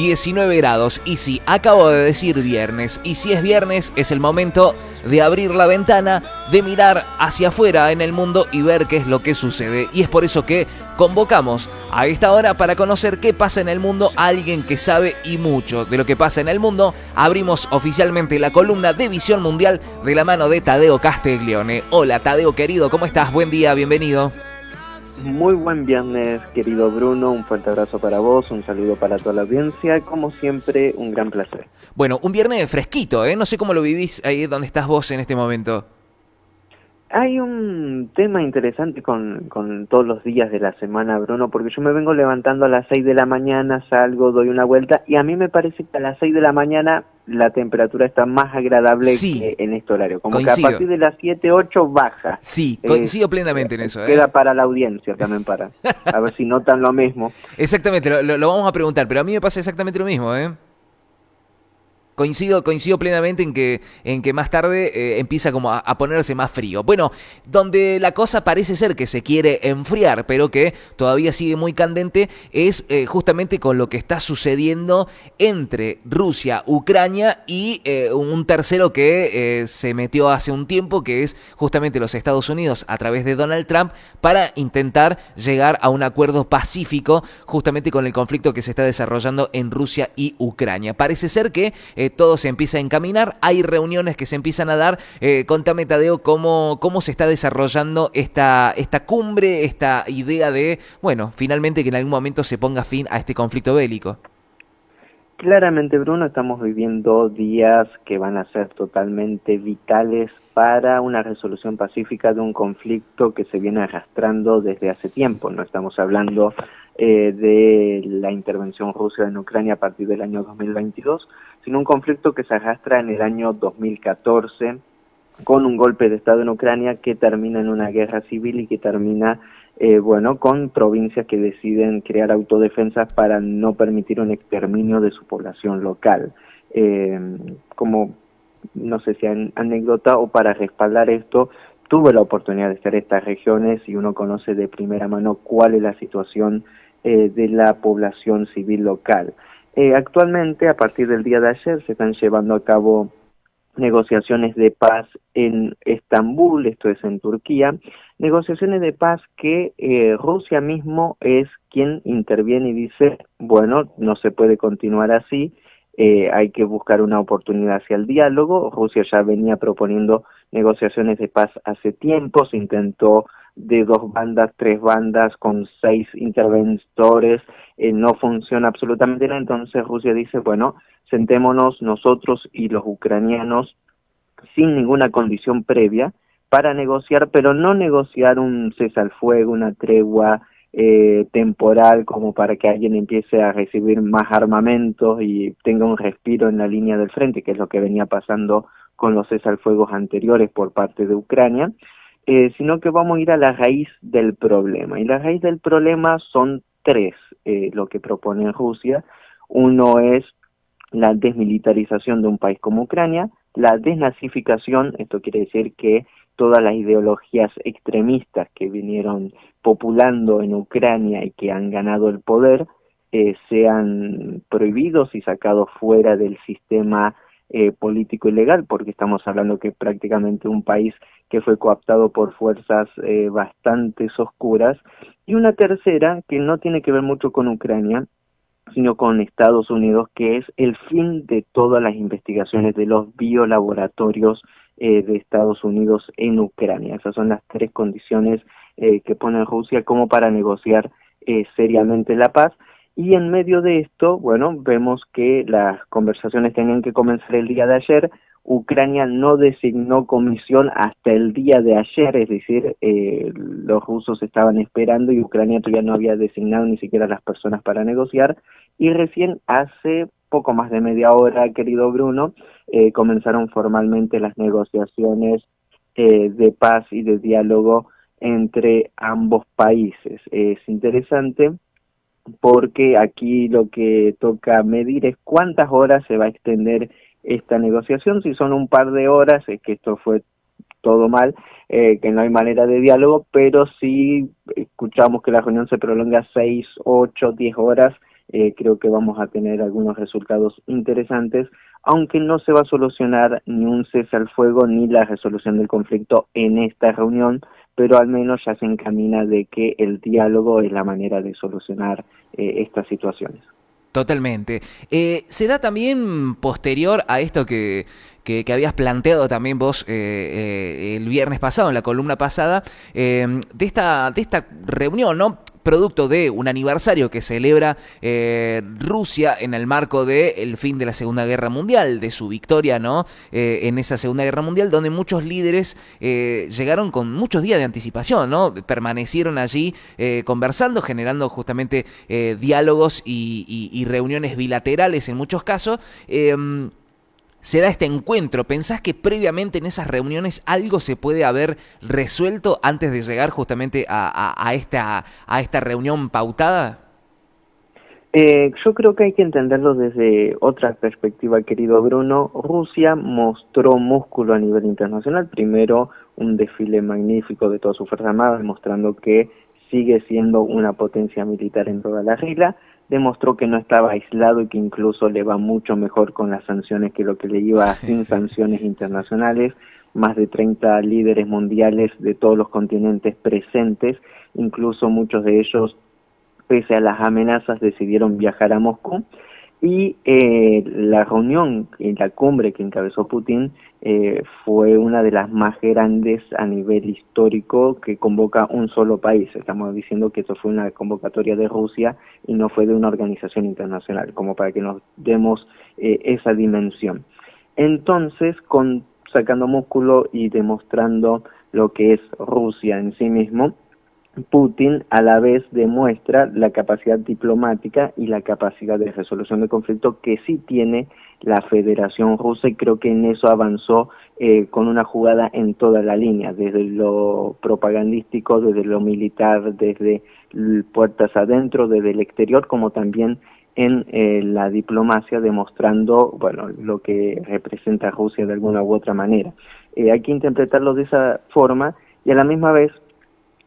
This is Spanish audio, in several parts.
19 grados. Y sí, acabo de decir viernes. Y si es viernes, es el momento de abrir la ventana, de mirar hacia afuera en el mundo y ver qué es lo que sucede. Y es por eso que convocamos a esta hora para conocer qué pasa en el mundo a alguien que sabe y mucho de lo que pasa en el mundo. Abrimos oficialmente la columna de Visión Mundial de la mano de Tadeo Castiglione. Hola Tadeo querido, ¿cómo estás? Buen día, bienvenido. Muy buen viernes, querido Bruno, un fuerte abrazo para vos, un saludo para toda la audiencia, como siempre, un gran placer. Bueno, un viernes fresquito, ¿eh? No sé cómo lo vivís ahí donde estás vos en este momento. Hay un tema interesante con todos los días de la semana, Bruno, porque yo me vengo levantando a las 6 de la mañana, salgo, doy una vuelta, y a mí me parece que a las 6 de la mañana la temperatura está más agradable que en este horario. Como coincido. Que a partir de las 7, 8 baja. Sí, coincido plenamente en eso. Queda para la audiencia también, para a ver si notan lo mismo. Exactamente, lo vamos a preguntar, pero a mí me pasa exactamente lo mismo, ¿eh? Coincido plenamente en que más tarde empieza como a ponerse más frío. Bueno, donde la cosa parece ser que se quiere enfriar, pero que todavía sigue muy candente, es justamente con lo que está sucediendo entre Rusia, Ucrania y un tercero que se metió hace un tiempo, que es justamente los Estados Unidos a través de Donald Trump, para intentar llegar a un acuerdo pacífico justamente con el conflicto que se está desarrollando en Rusia y Ucrania. Parece ser que todo se empieza a encaminar, hay reuniones que se empiezan a dar. Contame, Tadeo, cómo se está desarrollando esta cumbre, esta idea de, bueno, finalmente que en algún momento se ponga fin a este conflicto bélico. Claramente, Bruno, estamos viviendo días que van a ser totalmente vitales para una resolución pacífica de un conflicto que se viene arrastrando desde hace tiempo. No estamos hablando de la intervención rusa en Ucrania a partir del año 2022, sino un conflicto que se arrastra en el año 2014 con un golpe de Estado en Ucrania que termina en una guerra civil y que termina con provincias que deciden crear autodefensas para no permitir un exterminio de su población local. Como, no sé si anécdota o para respaldar esto, tuve la oportunidad de estar en estas regiones y uno conoce de primera mano cuál es la situación de la población civil local. Actualmente, a partir del día de ayer, se están llevando a cabo negociaciones de paz en Estambul, esto es en Turquía, negociaciones de paz que Rusia mismo es quien interviene y dice, bueno, no se puede continuar así, hay que buscar una oportunidad hacia el diálogo. Rusia ya venía proponiendo negociaciones de paz hace tiempo, se intentó de 2 bandas, 3 bandas, con 6 interventores, no funciona absolutamente nada. Entonces Rusia dice, bueno, sentémonos nosotros y los ucranianos sin ninguna condición previa para negociar, pero no negociar un cese al fuego, una tregua temporal como para que alguien empiece a recibir más armamentos y tenga un respiro en la línea del frente, que es lo que venía pasando con los cese al fuego anteriores por parte de Ucrania, sino que vamos a ir a la raíz del problema. Y la raíz del problema son 3, lo que propone Rusia. Uno es la desmilitarización de un país como Ucrania, la desnazificación, esto quiere decir que todas las ideologías extremistas que vinieron populando en Ucrania y que han ganado el poder sean prohibidos y sacados fuera del sistema político y legal, porque estamos hablando que prácticamente un país que fue cooptado por fuerzas bastante oscuras. Y una tercera, que no tiene que ver mucho con Ucrania, sino con Estados Unidos, que es el fin de todas las investigaciones de los biolaboratorios de Estados Unidos en Ucrania. Esas son las 3 condiciones que pone Rusia como para negociar seriamente la paz. Y en medio de esto, bueno, vemos que las conversaciones tenían que comenzar el día de ayer. Ucrania no designó comisión hasta el día de ayer, es decir, los rusos estaban esperando y Ucrania todavía no había designado ni siquiera las personas para negociar, y recién hace poco más de media hora, querido Bruno, comenzaron formalmente las negociaciones de paz y de diálogo entre ambos países. Es interesante porque aquí lo que toca medir es cuántas horas se va a extender esta negociación. Si son un par de horas, es que esto fue todo mal, que no hay manera de diálogo, pero si escuchamos que la reunión se prolonga 6, 8, 10 horas, creo que vamos a tener algunos resultados interesantes, aunque no se va a solucionar ni un cese al fuego ni la resolución del conflicto en esta reunión, pero al menos ya se encamina de que el diálogo es la manera de solucionar estas situaciones. Totalmente. Se da también posterior a esto que habías planteado también vos el viernes pasado, en la columna pasada, de esta reunión, ¿no? Producto de un aniversario que celebra Rusia en el marco del fin de la Segunda Guerra Mundial, de su victoria, ¿no? En esa Segunda Guerra Mundial, donde muchos líderes llegaron con muchos días de anticipación, ¿no? Permanecieron allí conversando, generando justamente diálogos y reuniones bilaterales en muchos casos. Se da este encuentro. ¿Pensás que previamente en esas reuniones algo se puede haber resuelto antes de llegar justamente a esta reunión pautada? Yo creo que hay que entenderlo desde otra perspectiva, querido Bruno. Rusia mostró músculo a nivel internacional. Primero, un desfile magnífico de toda su Fuerza Armada, demostrando que sigue siendo una potencia militar en toda la regla. Demostró que no estaba aislado y que incluso le va mucho mejor con las sanciones que lo que le iba sin sanciones internacionales. Más de 30 líderes mundiales de todos los continentes presentes, incluso muchos de ellos, pese a las amenazas, decidieron viajar a Moscú. Y la reunión y la cumbre que encabezó Putin fue una de las más grandes a nivel histórico que convoca un solo país. Estamos diciendo que eso fue una convocatoria de Rusia y no fue de una organización internacional, como para que nos demos esa dimensión. Entonces, sacando músculo y demostrando lo que es Rusia en sí mismo, Putin a la vez demuestra la capacidad diplomática y la capacidad de resolución de conflicto que sí tiene la Federación Rusa, y creo que en eso avanzó con una jugada en toda la línea, desde lo propagandístico, desde lo militar, desde puertas adentro, desde el exterior, como también en la diplomacia, demostrando lo que representa Rusia de alguna u otra manera. Hay que interpretarlo de esa forma y a la misma vez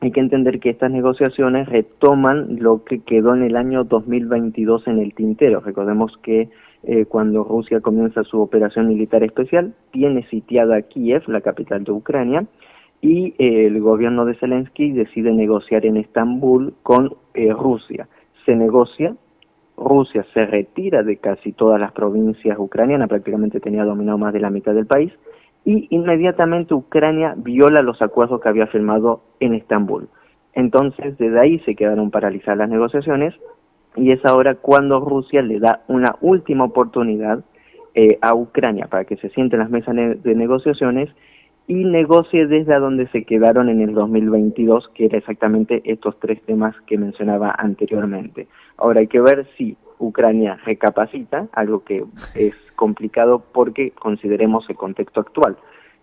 hay que entender que estas negociaciones retoman lo que quedó en el año 2022 en el tintero. Recordemos que cuando Rusia comienza su operación militar especial, tiene sitiada Kiev, la capital de Ucrania, y el gobierno de Zelensky decide negociar en Estambul con Rusia. Se negocia, Rusia se retira de casi todas las provincias ucranianas, prácticamente tenía dominado más de la mitad del país, y inmediatamente Ucrania viola los acuerdos que había firmado en Estambul. Entonces, desde ahí se quedaron paralizadas las negociaciones, y es ahora cuando Rusia le da una última oportunidad a Ucrania para que se siente en las mesas de negociaciones y negocie desde donde se quedaron en el 2022, que era exactamente estos tres temas que mencionaba anteriormente. Ahora hay que ver si Ucrania recapacita, algo que es complicado porque consideremos el contexto actual.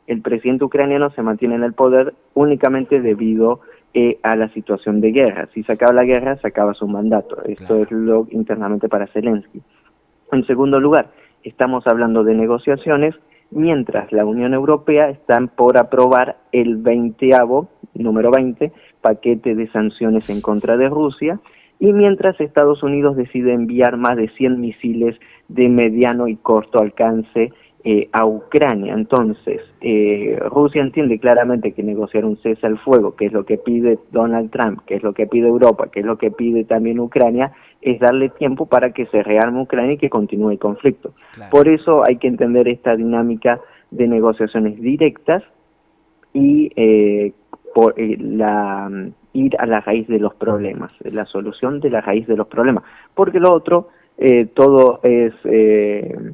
El presidente ucraniano se mantiene en el poder únicamente debido a la situación de guerra. Si se acaba la guerra, se acaba su mandato. Esto es lo internamente para Zelensky. En segundo lugar, estamos hablando de negociaciones, mientras la Unión Europea está por aprobar el número 20, paquete de sanciones en contra de Rusia, y mientras Estados Unidos decide enviar más de 100 misiles de mediano y corto alcance a Ucrania. Entonces, Rusia entiende claramente que negociar un cese al fuego, que es lo que pide Donald Trump, que es lo que pide Europa, que es lo que pide también Ucrania, es darle tiempo para que se rearme Ucrania y que continúe el conflicto. Claro. Por eso hay que entender esta dinámica de negociaciones directas y ir a la raíz de los problemas, la solución de la raíz de los problemas, porque lo otro todo es,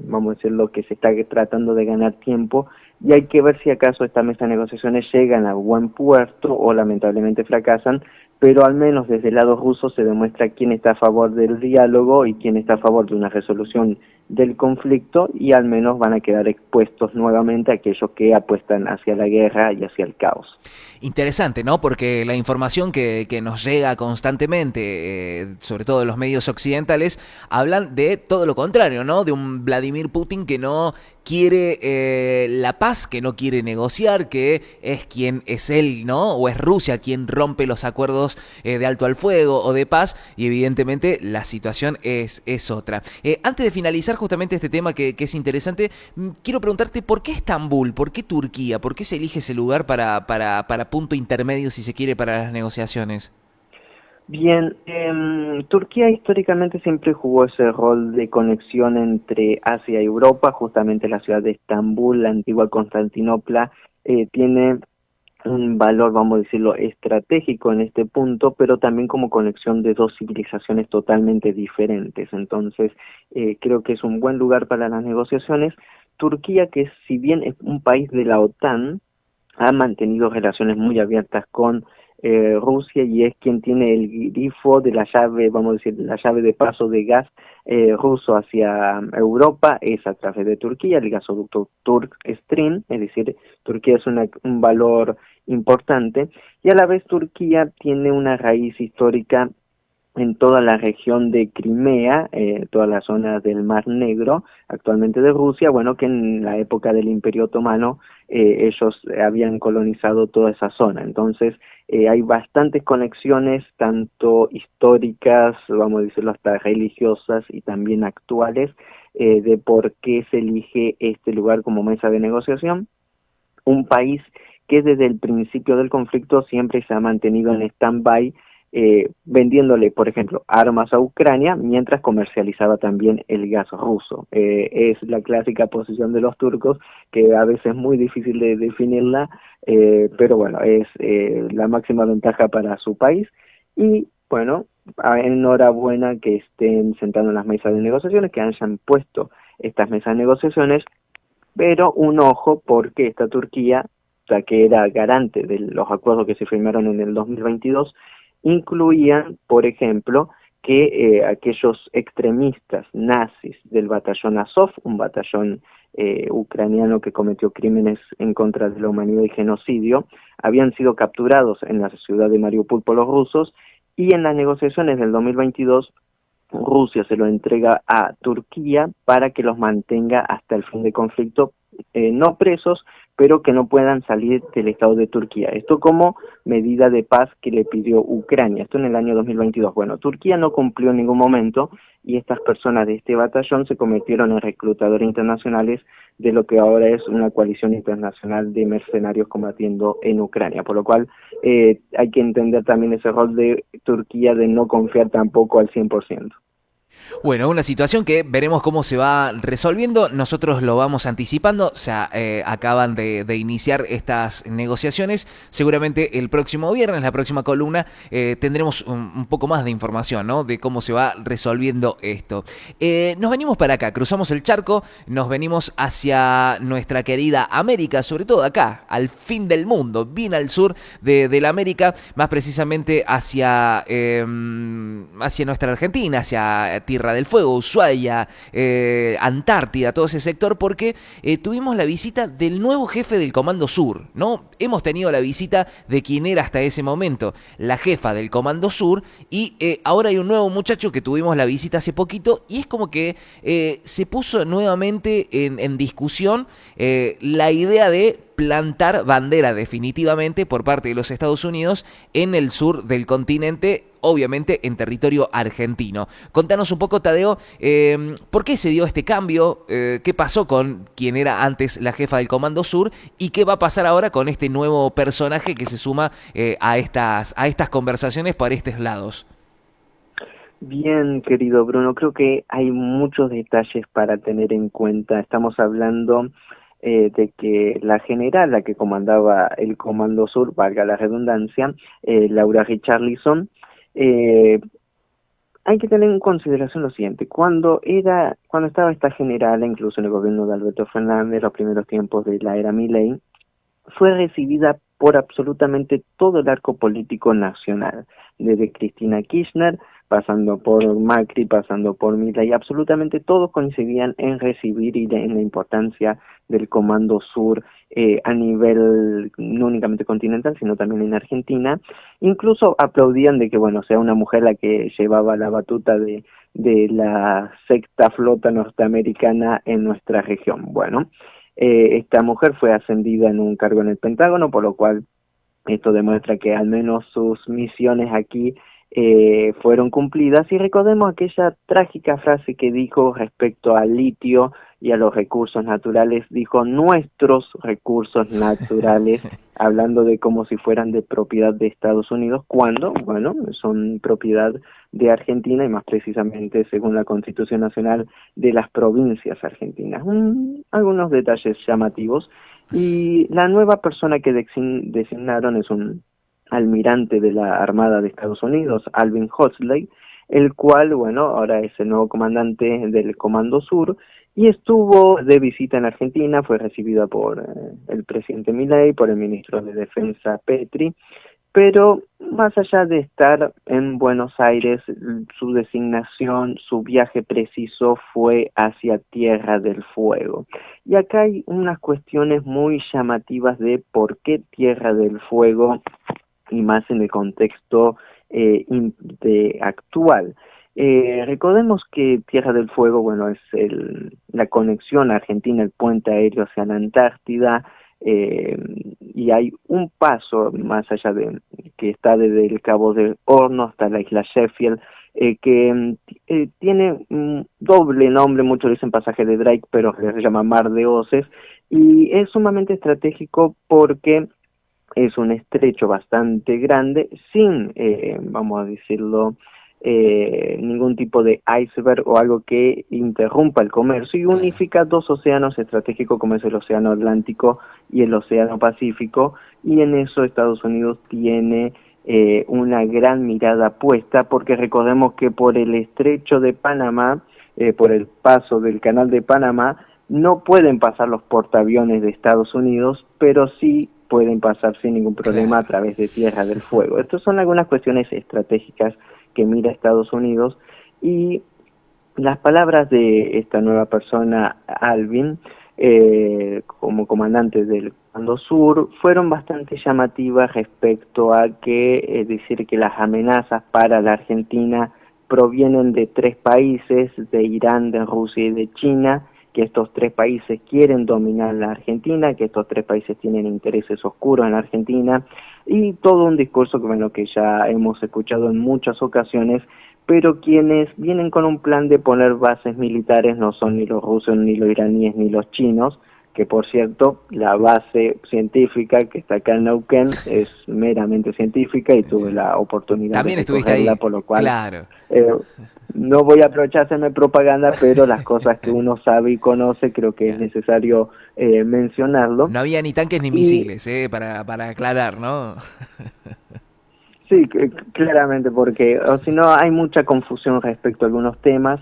vamos a decir, lo que se está tratando de ganar tiempo, y hay que ver si acaso estas mesas de negociaciones llegan a buen puerto o lamentablemente fracasan, pero al menos desde el lado ruso se demuestra quién está a favor del diálogo y quién está a favor de una resolución del conflicto, y al menos van a quedar expuestos nuevamente aquellos que apuestan hacia la guerra y hacia el caos. Interesante, ¿no? Porque la información que nos llega constantemente, sobre todo de los medios occidentales, hablan de todo lo contrario, ¿no? De un Vladimir Putin que no quiere la paz, que no quiere negociar, que es quien es él, ¿no? O es Rusia quien rompe los acuerdos de alto al fuego o de paz, y evidentemente la situación es otra. Antes de finalizar justamente este tema que es interesante, quiero preguntarte por qué Estambul, por qué Turquía, por qué se elige ese lugar para punto intermedio, si se quiere, para las negociaciones. Bien, Turquía históricamente siempre jugó ese rol de conexión entre Asia y Europa. Justamente la ciudad de Estambul, la antigua Constantinopla, tiene un valor, vamos a decirlo, estratégico en este punto, pero también como conexión de dos civilizaciones totalmente diferentes. Entonces, creo que es un buen lugar para las negociaciones. Turquía, que si bien es un país de la OTAN, ha mantenido relaciones muy abiertas con Rusia, y es quien tiene el grifo de la llave, vamos a decir, la llave de paso de gas ruso hacia Europa, es a través de Turquía, el gasoducto Turk Stream. Es decir, Turquía es un valor importante, y a la vez Turquía tiene una raíz histórica en toda la región de Crimea, toda la zona del Mar Negro, actualmente de Rusia, bueno, que en la época del Imperio Otomano ellos habían colonizado toda esa zona. Entonces, hay bastantes conexiones, tanto históricas, vamos a decirlo, hasta religiosas y también actuales, de por qué se elige este lugar como mesa de negociación. Un país que desde el principio del conflicto siempre se ha mantenido en stand-by, vendiéndole, por ejemplo, armas a Ucrania, mientras comercializaba también el gas ruso. Es la clásica posición de los turcos, que a veces es muy difícil de definirla, pero bueno, es la máxima ventaja para su país. Y bueno, enhorabuena que estén sentando en las mesas de negociaciones, que hayan puesto estas mesas de negociaciones, pero un ojo, porque esta Turquía, ya que era garante de los acuerdos que se firmaron en el 2022, incluían, por ejemplo, que aquellos extremistas nazis del batallón Azov, un batallón ucraniano que cometió crímenes en contra de la humanidad y genocidio, habían sido capturados en la ciudad de Mariupol por los rusos, y en las negociaciones del 2022 Rusia se lo entrega a Turquía para que los mantenga hasta el fin del conflicto, no presos, pero que no puedan salir del Estado de Turquía. Esto como medida de paz que le pidió Ucrania, esto en el año 2022. Bueno, Turquía no cumplió en ningún momento, y estas personas de este batallón se convirtieron en reclutadores internacionales de lo que ahora es una coalición internacional de mercenarios combatiendo en Ucrania, por lo cual hay que entender también ese rol de Turquía de no confiar tampoco al 100%. Bueno, una situación que veremos cómo se va resolviendo. Nosotros lo vamos anticipando. Acaban de iniciar estas negociaciones. Seguramente el próximo viernes, la próxima columna, tendremos un poco más de información, ¿no? De cómo se va resolviendo esto. Nos venimos para acá, cruzamos el charco, nos venimos hacia nuestra querida América, sobre todo acá, al fin del mundo, bien al sur de la América, más precisamente hacia nuestra Argentina, hacia Tierra del Fuego, Ushuaia, Antártida, todo ese sector, porque tuvimos la visita del nuevo jefe del Comando Sur, ¿no? Hemos tenido la visita de quien era hasta ese momento la jefa del Comando Sur, y ahora hay un nuevo muchacho que tuvimos la visita hace poquito, y es como que se puso nuevamente en discusión la idea de plantar bandera definitivamente por parte de los Estados Unidos en el sur del continente, obviamente en territorio argentino. Contanos un poco, Tadeo, ¿por qué se dio este cambio? ¿Qué pasó con quien era antes la jefa del Comando Sur? ¿Y qué va a pasar ahora con este nuevo personaje que se suma a estas conversaciones por estos lados? Bien, querido Bruno, creo que hay muchos detalles para tener en cuenta. Estamos hablando de que la general, la que comandaba el Comando Sur, valga la redundancia, Laura Richarlison, hay que tener en consideración lo siguiente: cuando estaba esta general, incluso en el gobierno de Alberto Fernández, los primeros tiempos de la era Milei, fue recibida por absolutamente todo el arco político nacional, desde Cristina Kirchner, pasando por Macri, pasando por Milei, absolutamente todos coincidían en recibir y en la importancia del Comando Sur a nivel no únicamente continental, sino también en Argentina. Incluso aplaudían de que, bueno, sea una mujer la que llevaba la batuta de la sexta flota norteamericana en nuestra región. Bueno, esta mujer fue ascendida en un cargo en el Pentágono, por lo cual esto demuestra que al menos sus misiones aquí fueron cumplidas. Y recordemos aquella trágica frase que dijo respecto al litio y a los recursos naturales, dijo nuestros recursos naturales, hablando de como si fueran de propiedad de Estados Unidos, cuando, bueno, son propiedad de Argentina y más precisamente, según la Constitución Nacional, de las provincias argentinas. Algunos detalles llamativos. Y la nueva persona que designaron es un almirante de la Armada de Estados Unidos, Alvin Hoxley, el cual, bueno, ahora es el nuevo comandante del Comando Sur y estuvo de visita en Argentina, fue recibida por el presidente Milei, por el ministro de Defensa Petri, pero más allá de estar en Buenos Aires, su designación, su viaje preciso fue hacia Tierra del Fuego. Y acá hay unas cuestiones muy llamativas de por qué Tierra del Fuego, y más en el contexto actual. Recordemos que Tierra del Fuego, bueno, es la conexión a Argentina, el puente aéreo hacia la Antártida, y hay un paso más allá de que está desde el Cabo del Horno hasta la isla Sheffield, que tiene un doble nombre, muchos dicen pasaje de Drake, pero se llama Mar de Oces, y es sumamente estratégico porque es un estrecho bastante grande, sin, vamos a decirlo, ningún tipo de iceberg o algo que interrumpa el comercio y unifica dos océanos estratégicos como es el Océano Atlántico y el Océano Pacífico, y en eso Estados Unidos tiene una gran mirada puesta, porque recordemos que por el estrecho de Panamá, por el paso del Canal de Panamá, no pueden pasar los portaaviones de Estados Unidos, pero sí pueden pasar sin ningún problema a través de Tierra del Fuego. Estas son algunas cuestiones estratégicas que mira Estados Unidos, y las palabras de esta nueva persona, Alvin, como comandante del Comando Sur, fueron bastante llamativas respecto a que decir que las amenazas para la Argentina provienen de tres países, de Irán, de Rusia y de China, que estos tres países quieren dominar la Argentina, que estos tres países tienen intereses oscuros en la Argentina, y todo un discurso que, bueno, que ya hemos escuchado en muchas ocasiones, pero quienes vienen con un plan de poner bases militares no son ni los rusos, ni los iraníes, ni los chinos, que por cierto, la base científica que está acá en Neuquén es meramente científica y tuve la oportunidad también de estuviste ahí, por lo cual claro. No voy a aprovechar a hacerme propaganda, pero las cosas que uno sabe y conoce creo que es necesario mencionarlo. No había ni tanques ni misiles, para aclarar, ¿no? Sí, claramente, porque o si no hay mucha confusión respecto a algunos temas,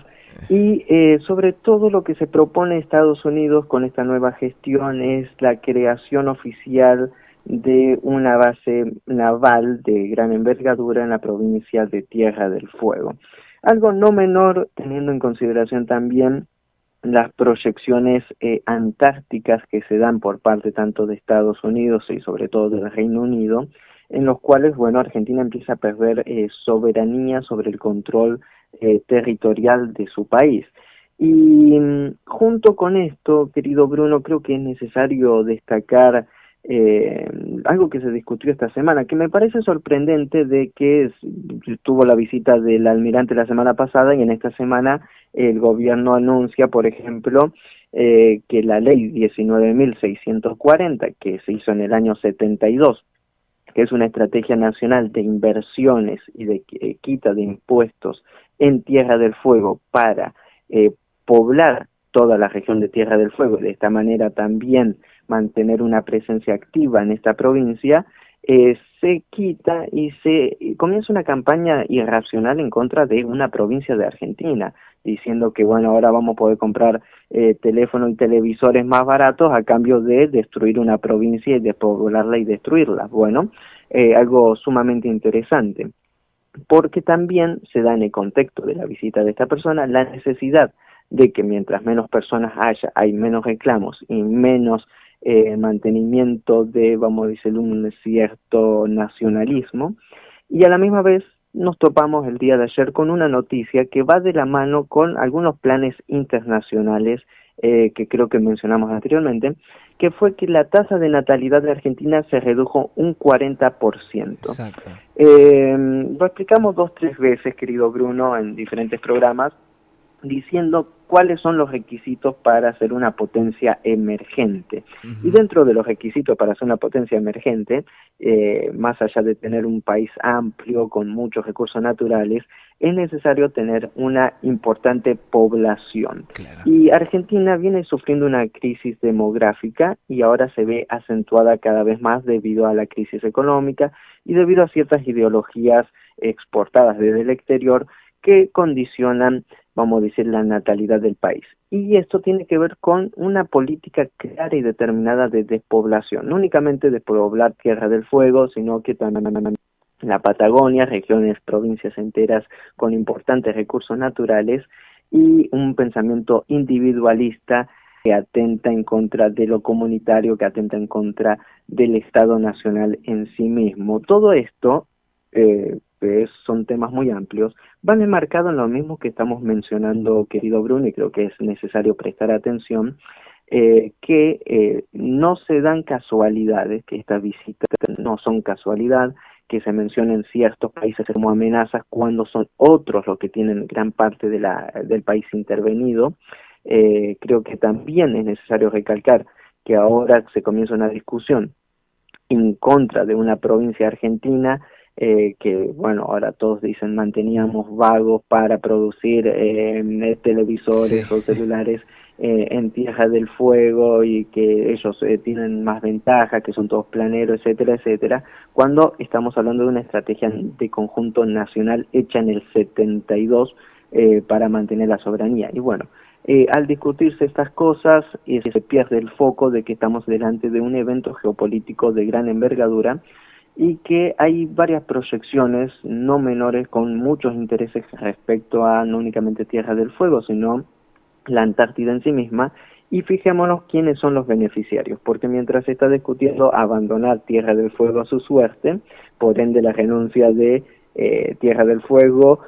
y sobre todo lo que se propone Estados Unidos con esta nueva gestión es la creación oficial de una base naval de gran envergadura en la provincia de Tierra del Fuego. Algo no menor, teniendo en consideración también las proyecciones antárticas que se dan por parte tanto de Estados Unidos y sobre todo del Reino Unido, en los cuales, bueno, Argentina empieza a perder soberanía sobre el control territorial de su país. Y junto con esto, querido Bruno, creo que es necesario destacar algo que se discutió esta semana, que me parece sorprendente, de que tuvo la visita del almirante la semana pasada, y en esta semana el gobierno anuncia, por ejemplo, que la ley 19.640, que se hizo en el año 72, que es una estrategia nacional de inversiones y de quita de impuestos en Tierra del Fuego para poblar toda la región de Tierra del Fuego y de esta manera también mantener una presencia activa en esta provincia, se quita y se comienza una campaña irracional en contra de una provincia de Argentina, diciendo que, bueno, ahora vamos a poder comprar teléfonos y televisores más baratos a cambio de destruir una provincia y despoblarla y destruirla. Bueno, algo sumamente interesante. porque también se da en el contexto de la visita de esta persona la necesidad de que mientras menos personas haya, hay menos reclamos y menos mantenimiento de, vamos a decir, un cierto nacionalismo, y a la misma vez nos topamos el día de ayer con una noticia que va de la mano con algunos planes internacionales que creo que mencionamos anteriormente, que fue que la tasa de natalidad de Argentina se redujo un 40%. Exacto. Lo explicamos 2-3 veces, querido Bruno, en diferentes programas, diciendo cuáles son los requisitos para ser una potencia emergente. Uh-huh. Y dentro de los requisitos para ser una potencia emergente, más allá de tener un país amplio con muchos recursos naturales, es necesario tener una importante población. Claro. Y Argentina viene sufriendo una crisis demográfica y ahora se ve acentuada cada vez más debido a la crisis económica y debido a ciertas ideologías exportadas desde el exterior que condicionan, vamos a decir, la natalidad del país. Y esto tiene que ver con una política clara y determinada de despoblación, no únicamente despoblar Tierra del Fuego, sino que también la Patagonia, regiones, provincias enteras con importantes recursos naturales, y un pensamiento individualista que atenta en contra de lo comunitario, que atenta en contra del Estado Nacional en sí mismo. Todo esto son temas muy amplios, van enmarcados en lo mismo que estamos mencionando, querido Bruno, y creo que es necesario prestar atención, que no se dan casualidades, que estas visitas no son casualidad, que se mencionen ciertos países como amenazas cuando son otros los que tienen gran parte del país intervenido. Creo que también es necesario recalcar que ahora se comienza una discusión en contra de una provincia argentina, que bueno, ahora todos dicen manteníamos vagos para producir televisores o celulares en Tierra del Fuego, y que ellos tienen más ventaja, que son todos planeros, etcétera, etcétera, cuando estamos hablando de una estrategia de conjunto nacional hecha en el 72 para mantener la soberanía. Y bueno, al discutirse estas cosas, se pierde el foco de que estamos delante de un evento geopolítico de gran envergadura, y que hay varias proyecciones no menores con muchos intereses respecto a no únicamente Tierra del Fuego, sino la Antártida en sí misma. Y fijémonos quiénes son los beneficiarios, porque mientras se está discutiendo abandonar Tierra del Fuego a su suerte, por ende la renuncia de Tierra del Fuego,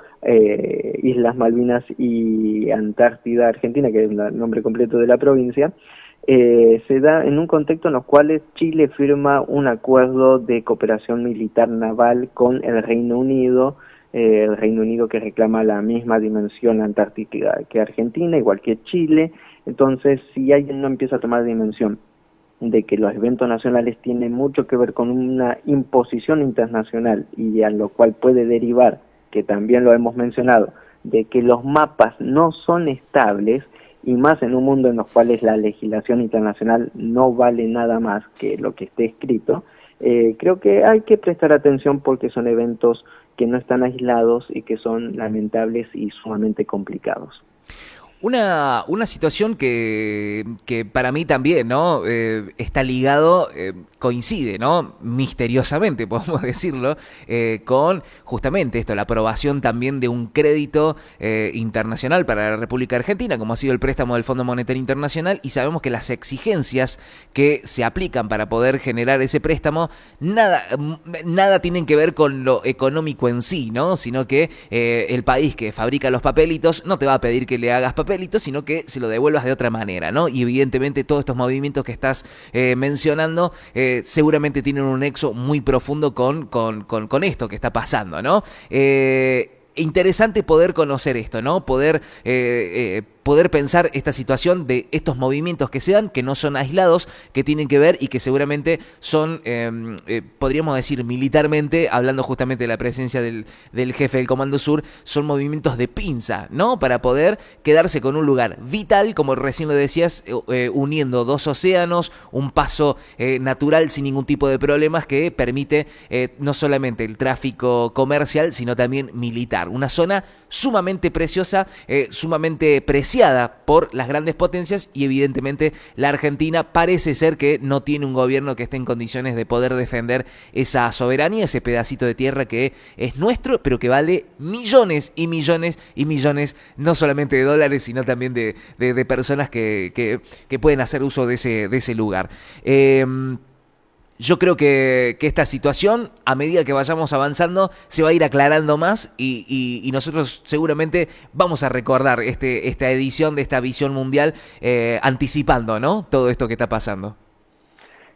Islas Malvinas y Antártida Argentina, que es el nombre completo de la provincia, se da en un contexto en los cuales Chile firma un acuerdo de cooperación militar naval con el Reino Unido que reclama la misma dimensión antártica que Argentina, igual que Chile. Entonces, si alguien no empieza a tomar dimensión de que los eventos nacionales tienen mucho que ver con una imposición internacional, y a lo cual puede derivar, que también lo hemos mencionado, de que los mapas no son estables, y más en un mundo en los cuales la legislación internacional no vale nada más que lo que esté escrito, creo que hay que prestar atención, porque son eventos que no están aislados y que son lamentables y sumamente complicados. Una situación que para mí también, ¿no? Está ligado, coincide, ¿no? Misteriosamente, podemos decirlo, con justamente esto, la aprobación también de un crédito internacional para la República Argentina, como ha sido el préstamo del Fondo Monetario Internacional, y sabemos que las exigencias que se aplican para poder generar ese préstamo, nada tienen que ver con lo económico en sí, ¿no? Sino que el país que fabrica los papelitos no te va a pedir que le hagas papelitos, sino que se lo devuelvas de otra manera, ¿no? Y evidentemente todos estos movimientos que estás mencionando seguramente tienen un nexo muy profundo con esto que está pasando, ¿no? Interesante poder conocer esto, ¿no? Poder pensar esta situación de estos movimientos que se dan, que no son aislados, que tienen que ver y que seguramente son, podríamos decir militarmente, hablando justamente de la presencia del jefe del Comando Sur, son movimientos de pinza, ¿no? Para poder quedarse con un lugar vital, como recién lo decías, uniendo dos océanos, un paso natural sin ningún tipo de problemas que permite no solamente el tráfico comercial, sino también militar. Una zona sumamente preciosa, sumamente precisa, auspiciada por las grandes potencias y evidentemente la Argentina parece ser que no tiene un gobierno que esté en condiciones de poder defender esa soberanía, ese pedacito de tierra que es nuestro, pero que vale millones y millones y millones, no solamente de dólares, sino también de personas que pueden hacer uso de ese lugar. Yo creo que esta situación, a medida que vayamos avanzando, se va a ir aclarando más y nosotros seguramente vamos a recordar esta edición de esta visión mundial anticipando, ¿no?, todo esto que está pasando.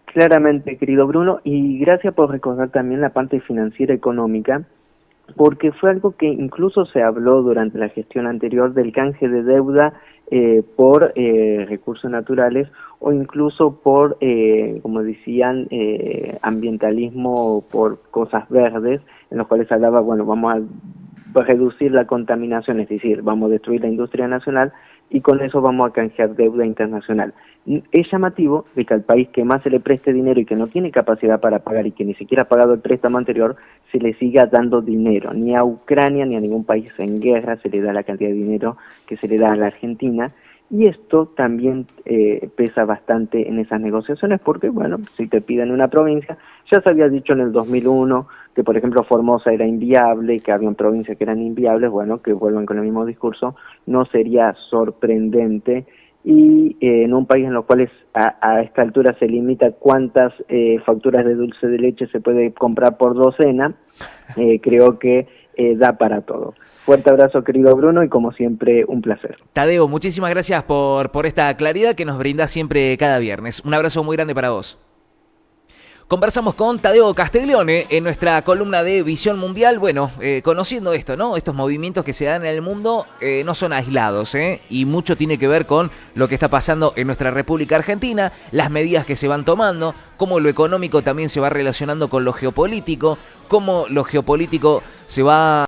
Claramente, querido Bruno, y gracias por recordar también la parte financiera económica, porque fue algo que incluso se habló durante la gestión anterior del canje de deuda por recursos naturales o incluso por, como decían, ambientalismo por cosas verdes, en los cuales hablaba, bueno, vamos a reducir la contaminación, es decir, vamos a destruir la industria nacional y con eso vamos a canjear deuda internacional. Es llamativo de que al país que más se le preste dinero y que no tiene capacidad para pagar y que ni siquiera ha pagado el préstamo anterior, se le siga dando dinero. Ni a Ucrania ni a ningún país en guerra se le da la cantidad de dinero que se le da a la Argentina. Y esto también pesa bastante en esas negociaciones porque, bueno, si te piden una provincia, ya se había dicho en el 2001 que, por ejemplo, Formosa era inviable, que habían provincias que eran inviables, bueno, que vuelvan con el mismo discurso, no sería sorprendente. Y en un país en el cual a esta altura se limita cuántas facturas de dulce de leche se puede comprar por docena, creo que da para todo. Fuerte abrazo, querido Bruno, y como siempre, un placer. Tadeo, muchísimas gracias por esta claridad que nos brinda siempre cada viernes. Un abrazo muy grande para vos. Conversamos con Tadeo Castiglione en nuestra columna de Visión Mundial. Bueno, conociendo esto, ¿no? Estos movimientos que se dan en el mundo no son aislados, y mucho tiene que ver con lo que está pasando en nuestra República Argentina, las medidas que se van tomando, cómo lo económico también se va relacionando con lo geopolítico, cómo lo geopolítico se va